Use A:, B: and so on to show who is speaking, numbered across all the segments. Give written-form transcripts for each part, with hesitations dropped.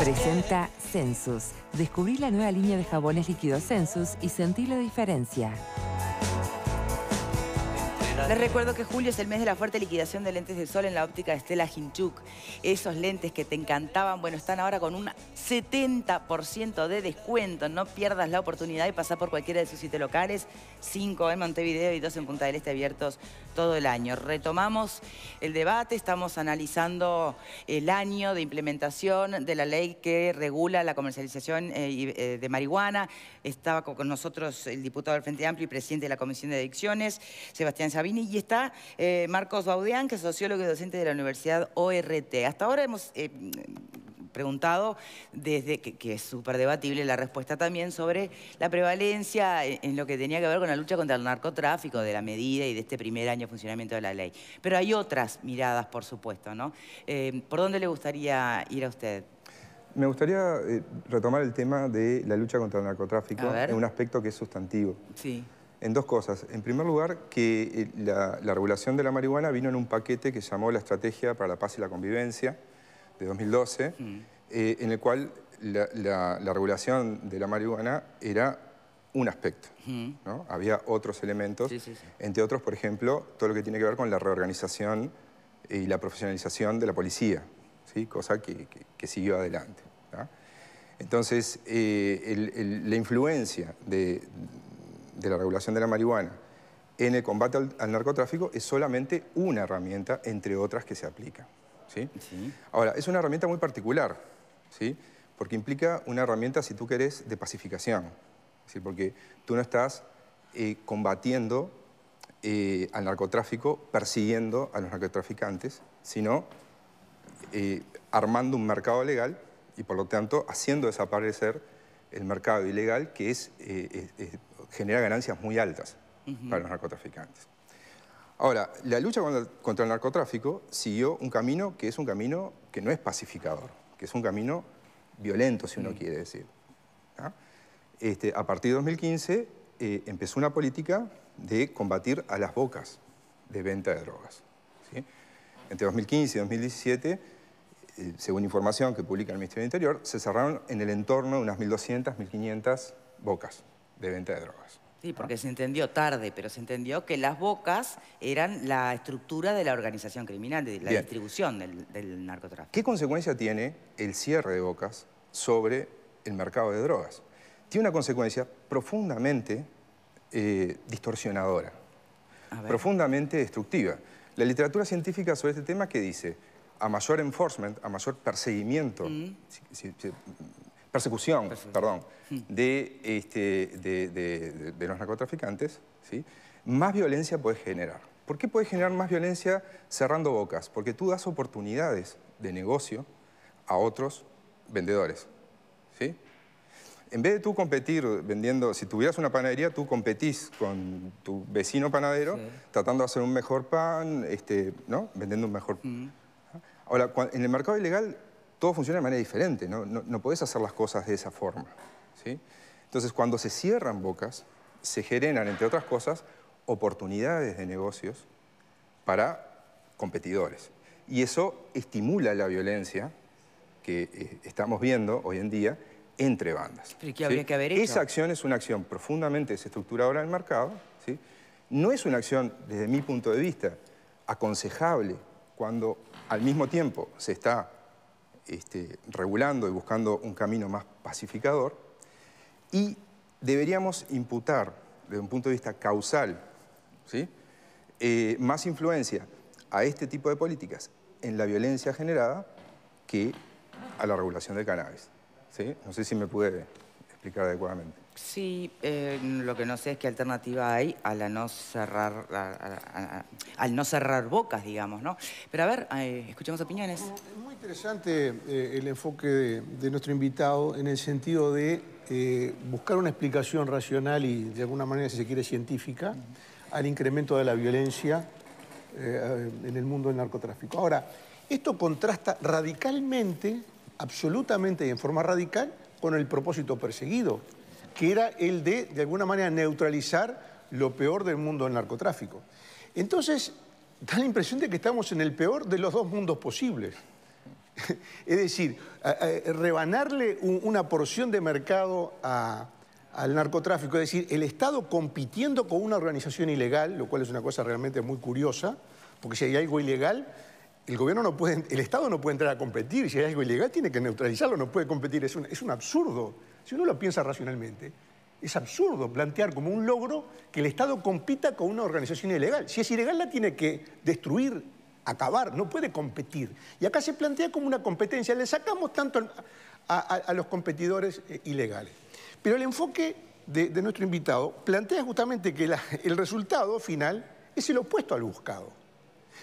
A: Presenta Sensus. Descubrí la nueva línea de jabones líquidos Sensus y sentí la diferencia.
B: Les recuerdo que julio es el mes de la fuerte liquidación de lentes de sol en la óptica de Stella Hinchuk. Esos lentes que te encantaban, bueno, están ahora con un 70% de descuento. No pierdas la oportunidad de pasar por cualquiera de sus 7 locales, 5 en Montevideo y 2 en Punta del Este, abiertos todo el año. Retomamos el debate, estamos analizando el año de implementación de la ley que regula la comercialización de marihuana. Estaba con nosotros el diputado del Frente Amplio y presidente de la Comisión de Adicciones, Sebastián Sabini, y está Marcos Baudeán, que es sociólogo y docente de la Universidad ORT. Hasta ahora hemos preguntado, desde que es súper debatible la respuesta también, sobre la prevalencia en lo que tenía que ver con la lucha contra el narcotráfico, de la medida y de este primer año de funcionamiento de la ley. Pero hay otras miradas, por supuesto, ¿no? ¿Por dónde le gustaría ir a usted?
C: Me gustaría retomar el tema de la lucha contra el narcotráfico en un aspecto que es sustantivo.
B: Sí. En
C: dos cosas. En primer lugar, que la regulación de la marihuana vino en un paquete que se llamó la Estrategia para la Paz y la Convivencia, de 2012, en el cual la regulación de la marihuana era un aspecto, ¿no? Había otros elementos, entre otros, por ejemplo, todo lo que tiene que ver con la reorganización y la profesionalización de la policía, ¿sí? Cosa que siguió adelante, ¿no? Entonces, la influencia de la regulación de la marihuana en el combate al narcotráfico es solamente una herramienta entre otras que se aplican, ¿sí? Ahora, es una herramienta muy particular, ¿sí? Porque implica una herramienta, si tú querés, de pacificación, ¿sí? Porque tú no estás combatiendo al narcotráfico, persiguiendo a los narcotraficantes, sino armando un mercado legal y, por lo tanto, haciendo desaparecer el mercado ilegal, que genera ganancias muy altas para los narcotraficantes. Ahora, la lucha contra el narcotráfico siguió un camino que es un camino que no es pacificador, que es un camino violento, si uno quiere decir, ¿no? A partir de 2015 empezó una política de combatir a las bocas de venta de drogas, ¿sí? Entre 2015 y 2017, según información que publica el Ministerio del Interior, se cerraron en el entorno de unas 1.200, 1.500 bocas de venta de drogas.
B: Sí, porque se entendió tarde, pero se entendió que las bocas eran la estructura de la organización criminal, de la distribución del narcotráfico.
C: ¿Qué consecuencia tiene el cierre de bocas sobre el mercado de drogas? Tiene una consecuencia profundamente distorsionadora, profundamente destructiva. La literatura científica sobre este tema, ¿qué dice? A mayor enforcement, a mayor perseguimiento, persecución, perdón, de los narcotraficantes, ¿sí? Más violencia puedes generar. ¿Por qué puedes generar más violencia cerrando bocas? Porque tú das oportunidades de negocio a otros vendedores, ¿sí? En vez de tú competir vendiendo, si tuvieras una panadería, tú competís con tu vecino panadero, tratando de hacer un mejor pan, ¿no? Vendiendo un mejor... Ahora, en el mercado ilegal todo funciona de manera diferente, no podés hacer las cosas de esa forma, ¿sí? Entonces, cuando se cierran bocas, se generan, entre otras cosas, oportunidades de negocios para competidores. Y eso estimula la violencia que estamos viendo hoy en día entre bandas.
B: ¿Pero qué habría que haber hecho?
C: Esa acción es una acción profundamente desestructuradora del mercado, ¿sí? No es una acción, desde mi punto de vista, aconsejable cuando al mismo tiempo se está regulando y buscando un camino más pacificador, y deberíamos imputar, desde un punto de vista causal, ¿sí? Más influencia a este tipo de políticas en la violencia generada que a la regulación del cannabis, ¿sí? No sé si me pude explicar adecuadamente.
B: Sí, lo que no sé es qué alternativa hay al no cerrar bocas, digamos, ¿no? Pero a ver, escuchemos opiniones.
D: Es muy interesante el enfoque de nuestro invitado en el sentido de buscar una explicación racional y, de alguna manera, si se quiere, científica, al incremento de la violencia en el mundo del narcotráfico. Ahora, esto contrasta radicalmente, absolutamente y en forma radical, con el propósito perseguido, que era el de alguna manera, neutralizar lo peor del mundo del narcotráfico. Entonces, da la impresión de que estamos en el peor de los dos mundos posibles. Es decir, rebanarle una porción de mercado al narcotráfico, es decir, el Estado compitiendo con una organización ilegal, lo cual es una cosa realmente muy curiosa, porque si hay algo ilegal, el Estado no puede entrar a competir, y si hay algo ilegal tiene que neutralizarlo, no puede competir, es un absurdo. Si uno lo piensa racionalmente, es absurdo plantear como un logro que el Estado compita con una organización ilegal. Si es ilegal la tiene que destruir, acabar, no puede competir. Y acá se plantea como una competencia, le sacamos tanto a los competidores ilegales. Pero el enfoque de nuestro invitado plantea justamente que el resultado final es el opuesto al buscado.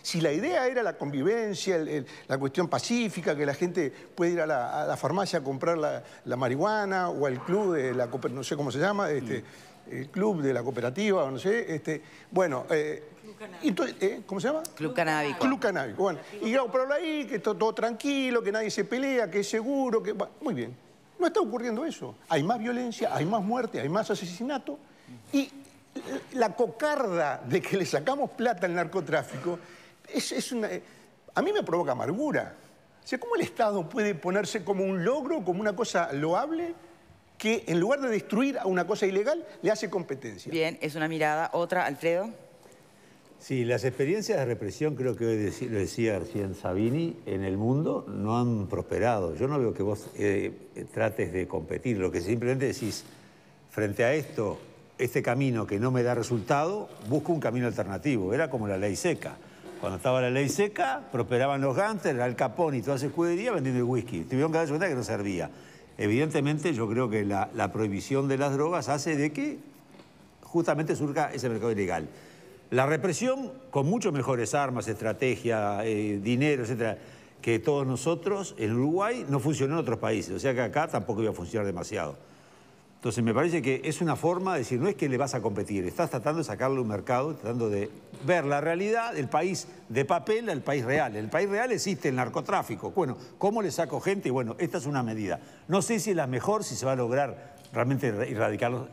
D: Si la idea era la convivencia, la cuestión pacífica, que la gente puede ir a la farmacia a comprar la marihuana o al club de la cooperativa, no sé cómo se llama, el club de la cooperativa, o no sé, bueno, ¿cómo se llama?
B: Club Canábico.
D: Club Canábico, bueno. Y comprarlo ahí, que todo tranquilo, que nadie se pelea, que es seguro, que... Bueno, muy bien. No está ocurriendo eso. Hay más violencia, hay más muerte, hay más asesinato. Y la cocarda de que le sacamos plata al narcotráfico a mí me provoca amargura. O sea, ¿cómo el Estado puede ponerse como un logro, como una cosa loable, que en lugar de destruir a una cosa ilegal, le hace competencia?
B: Bien, es una mirada. Otra, Alfredo.
E: Sí, las experiencias de represión, creo que lo decía recién Sabini, en el mundo no han prosperado. Yo no veo que vos trates de competir, lo que simplemente decís, frente a esto, este camino que no me da resultado, busco un camino alternativo. Era como la ley seca. Cuando estaba la ley seca, prosperaban los gángsters, Al Capone y toda esa escudería vendiendo el whisky. Tuvieron que darse cuenta que no servía. Evidentemente, yo creo que la prohibición de las drogas hace de que justamente surja ese mercado ilegal. La represión, con mucho mejores armas, estrategia, dinero, etcétera, que todos nosotros, en Uruguay, no funcionó en otros países. O sea que acá tampoco iba a funcionar demasiado. Entonces me parece que es una forma de decir, no es que le vas a competir, estás tratando de sacarle un mercado, tratando de ver la realidad del país de papel al país real. En el país real existe el narcotráfico. Bueno, ¿cómo le saco gente? Bueno, esta es una medida. No sé si es la mejor, si se va a lograr realmente erradicarlo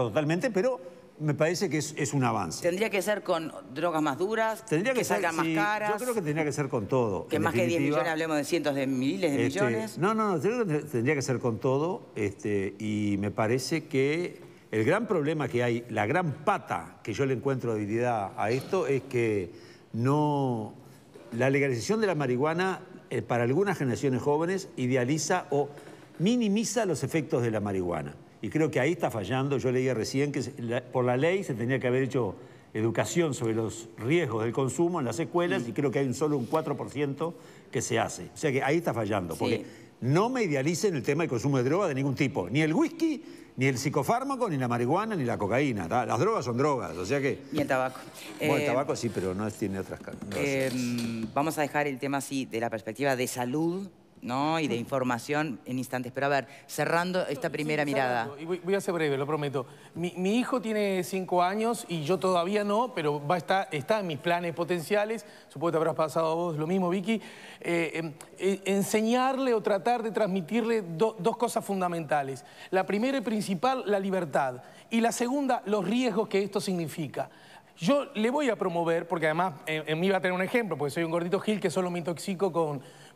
E: totalmente, pero me parece que es un avance.
B: ¿Tendría que ser con drogas más duras?
E: Tendría que
B: salgan más caras.
E: Yo creo que tendría que ser con todo.
B: Que más que 10 millones, hablemos de cientos de miles de millones.
E: No, tendría que ser con todo. Y me parece que el gran problema que hay, la gran pata que yo le encuentro debilidad a esto es que la legalización de la marihuana para algunas generaciones jóvenes idealiza o minimiza los efectos de la marihuana. Y creo que ahí está fallando. Yo leía recién que por la ley se tenía que haber hecho educación sobre los riesgos del consumo en las escuelas y creo que hay solo un 4% que se hace. O sea que ahí está fallando, porque no me idealicen el tema del consumo de drogas de ningún tipo. Ni el whisky, ni el psicofármaco, ni la marihuana, ni la cocaína. Las drogas son drogas, o sea que...
B: Y el tabaco.
E: Bueno, el tabaco sí, pero no tiene otras cosas.
B: Vamos a dejar el tema así de la perspectiva de salud, ¿no? Y de información en instantes. Pero a ver, cerrando esta primera mirada.
F: Y voy a ser breve, lo prometo. Mi hijo tiene 5 años y yo todavía no, pero está en mis planes potenciales. Supongo que te habrás pasado a vos lo mismo, Vicky. Enseñarle o tratar de transmitirle dos cosas fundamentales. La primera y principal, la libertad. Y la segunda, los riesgos que esto significa. Yo le voy a promover, porque además en mí va a tener un ejemplo, porque soy un gordito gil que solo me intoxico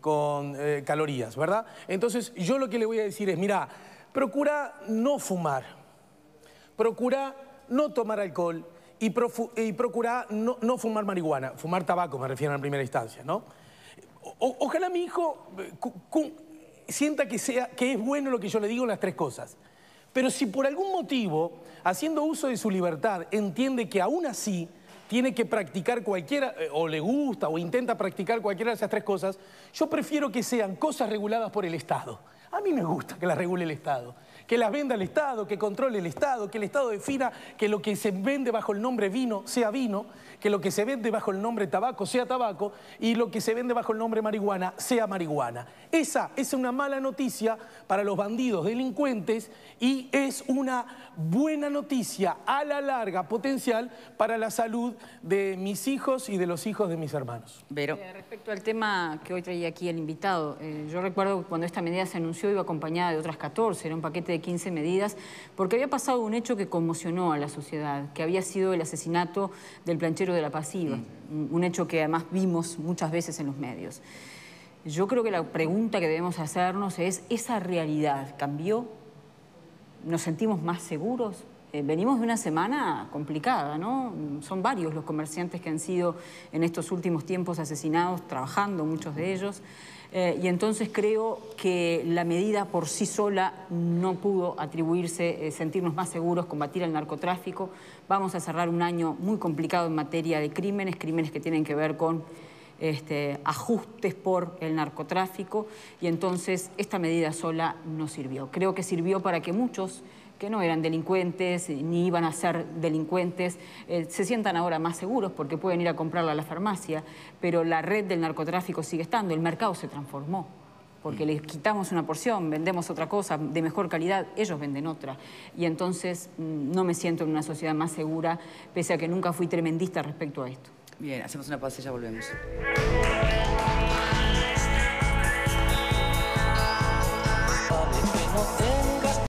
F: con calorías, ¿verdad? Entonces, yo lo que le voy a decir es, mira, procura no fumar, procura no tomar alcohol y procura no fumar marihuana, fumar tabaco me refiero en primera instancia, ¿no? Ojalá mi hijo sienta que es bueno lo que yo le digo en las 3 cosas. Pero si por algún motivo, haciendo uso de su libertad, entiende que aún así tiene que practicar cualquiera, o le gusta, o intenta practicar cualquiera de esas 3 cosas, yo prefiero que sean cosas reguladas por el Estado. A mí me gusta que las regule el Estado, que las venda el Estado, que controle el Estado, que el Estado defina que lo que se vende bajo el nombre vino sea vino, que lo que se vende bajo el nombre tabaco sea tabaco y lo que se vende bajo el nombre marihuana sea marihuana. Esa es una mala noticia para los bandidos delincuentes y es una buena noticia a la larga potencial para la salud de mis hijos y de los hijos de mis hermanos.
B: Vero.
G: Respecto al tema que hoy traía aquí el invitado, yo recuerdo que cuando esta medida se anunció iba acompañada de otras 14, era un paquete de 15 medidas, porque había pasado un hecho que conmocionó a la sociedad, que había sido el asesinato del planchero de La Pasiva, un hecho que además vimos muchas veces en los medios. Yo creo que la pregunta que debemos hacernos es, ¿esa realidad cambió? ¿Nos sentimos más seguros? Venimos de una semana complicada, ¿no? Son varios los comerciantes que han sido en estos últimos tiempos asesinados, trabajando muchos de ellos. Y entonces creo que la medida por sí sola no pudo atribuirse sentirnos más seguros, combatir el narcotráfico. Vamos a cerrar un año muy complicado en materia de crímenes que tienen que ver con ajustes por el narcotráfico, y entonces esta medida sola no sirvió. Creo que sirvió para que muchos que no eran delincuentes ni iban a ser delincuentes se sientan ahora más seguros porque pueden ir a comprarla a la farmacia, pero la red del narcotráfico sigue estando, el mercado se transformó. Porque les quitamos una porción, vendemos otra cosa de mejor calidad, ellos venden otra. Y entonces no me siento en una sociedad más segura, pese a que nunca fui tremendista respecto a esto.
B: Bien, hacemos una pausa y ya volvemos.